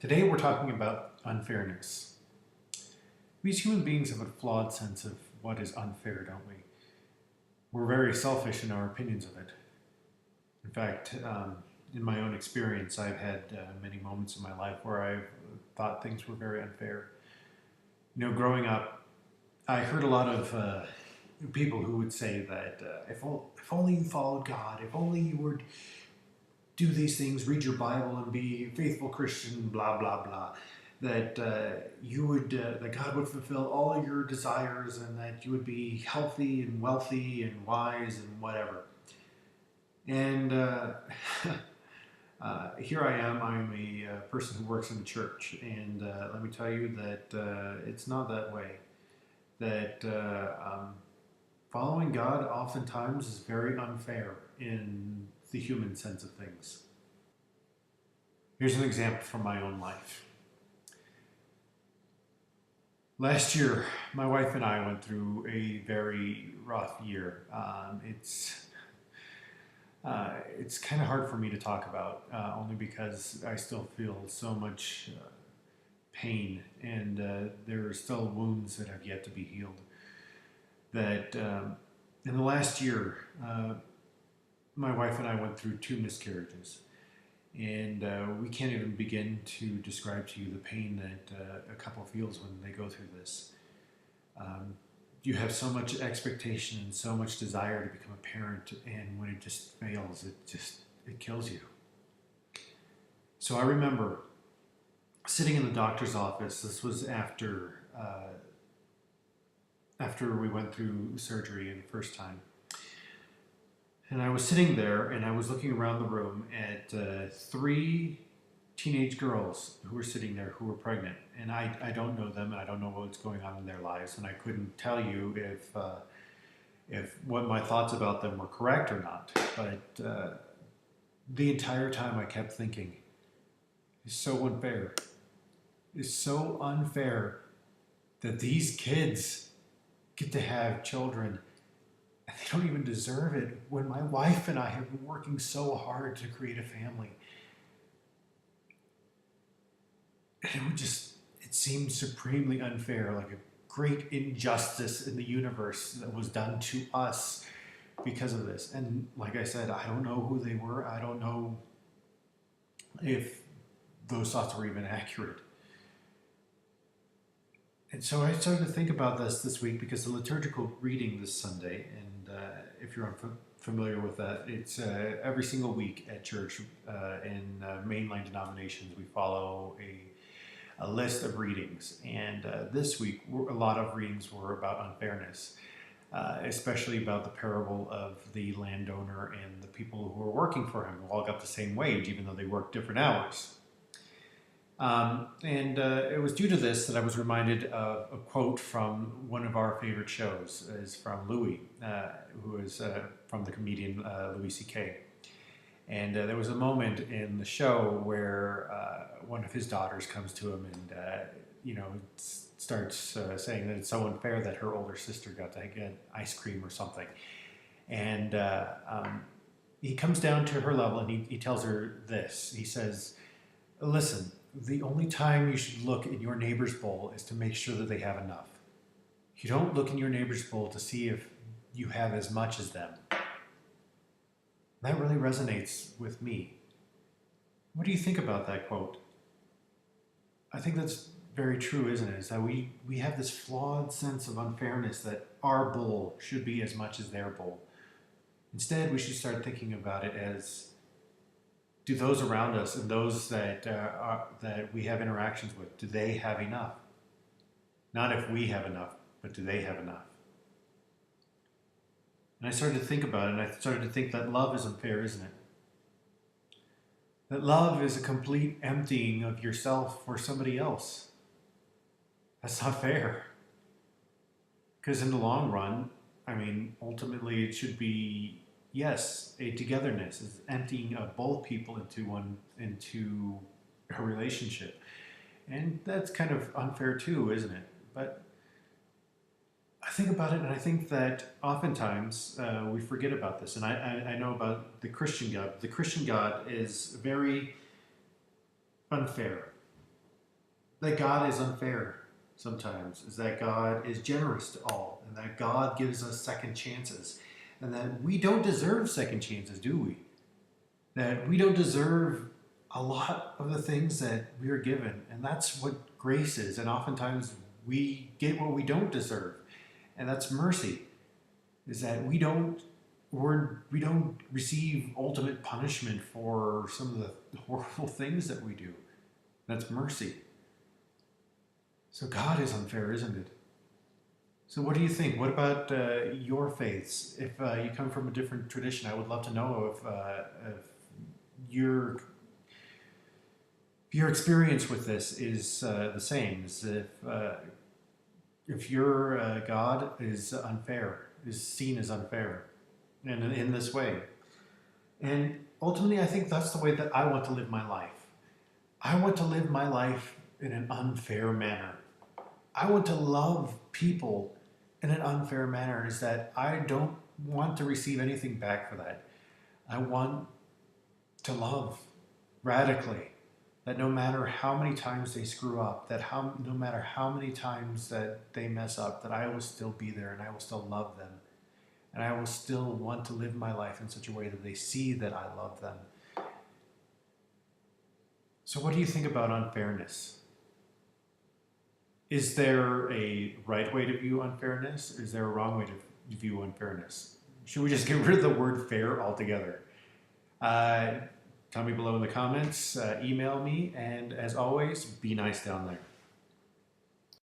Today we're talking about unfairness. We as human beings have a flawed sense of what is unfair, don't we? We're very selfish in our opinions of it. In fact, in my own experience, I've had many moments in my life where I've thought things were very unfair. You know, growing up, I heard a lot of people who would say that if only you followed God, if only you would do these things, read your Bible and be a faithful Christian, blah, blah, blah, that that God would fulfill all your desires and that you would be healthy and wealthy and wise and whatever. And here I am. I'm a person who works in the church, and let me tell you that it's not that way. That following God oftentimes is very unfair in the human sense of things. Here's an example from my own life. Last year, my wife and I went through a very rough year. It's kind of hard for me to talk about, only because I still feel so much pain, and there are still wounds that have yet to be healed. That in the last year, my wife and I went through 2 miscarriages, and we can't even begin to describe to you the pain that a couple feels when they go through this. You have so much expectation and so much desire to become a parent, and when it just fails, it kills you. So I remember sitting in the doctor's office. This was after we went through surgery the first time. And I was sitting there and I was looking around the room at 3 teenage girls who were sitting there who were pregnant. And I don't know them, and I don't know what's going on in their lives, and I couldn't tell you if what my thoughts about them were correct or not. But the entire time I kept thinking, it's so unfair. It's so unfair that these kids get to have children and they don't even deserve it when my wife and I have been working so hard to create a family. And it seemed supremely unfair, like a great injustice in the universe that was done to us because of this. And like I said, I don't know who they were. I don't know if those thoughts were even accurate. And so I started to think about this week because the liturgical reading this Sunday, and if you're unfamiliar with that, it's every single week at church. In mainline denominations, we follow a list of readings. And this week, a lot of readings were about unfairness, especially about the parable of the landowner and the people who were working for him, who all got the same wage, even though they worked different hours. It was due to this that I was reminded of a quote from one of our favorite shows. Is from Louis, who is from the comedian Louis C.K. And there was a moment in the show where one of his daughters comes to him and starts saying that it's so unfair that her older sister got to get ice cream or something. And he comes down to her level and he tells her this. He says, "Listen, the only time you should look in your neighbor's bowl is to make sure that they have enough. You don't look in your neighbor's bowl to see if you have as much as them." That really resonates with me. What do you think about that quote? I think that's very true, isn't it? Is that we have this flawed sense of unfairness that our bowl should be as much as their bowl. Instead, we should start thinking about it as, do those around us and those that we have interactions with, do they have enough? Not if we have enough, but do they have enough? And I started to think about it, and I started to think that love is unfair, isn't it? That love is a complete emptying of yourself for somebody else. That's not fair. Because in the long run, ultimately it should be, yes, a togetherness, is emptying of both people into a relationship. And that's kind of unfair too, isn't it? But I think about it, and I think that oftentimes we forget about this. And I know about the Christian God. The Christian God is very unfair. that God is unfair sometimes, is that God is generous to all, and that God gives us second chances, and that we don't deserve second chances, do we? That we don't deserve a lot of the things that we are given, and that's what grace is. And oftentimes we get what we don't deserve, and that's mercy. Is that we don't receive ultimate punishment for some of the horrible things that we do. That's mercy. So God is unfair, isn't it? So what do you think? What about your faiths? If you come from a different tradition, I would love to know if your experience with this is the same. As if your God is unfair, is seen as unfair, and in this way. And ultimately, I think that's the way that I want to live my life. I want to live my life in an unfair manner. I want to love people in an unfair manner, is that I don't want to receive anything back for that. I want to love radically, that no matter how many times they screw up, no matter how many times that they mess up, that I will still be there and I will still love them. And I will still want to live my life in such a way that they see that I love them. So what do you think about unfairness? Is there a right way to view unfairness? Is there a wrong way to view unfairness? Should we just get rid of the word fair altogether? Tell me below in the comments, email me, and as always, be nice down there.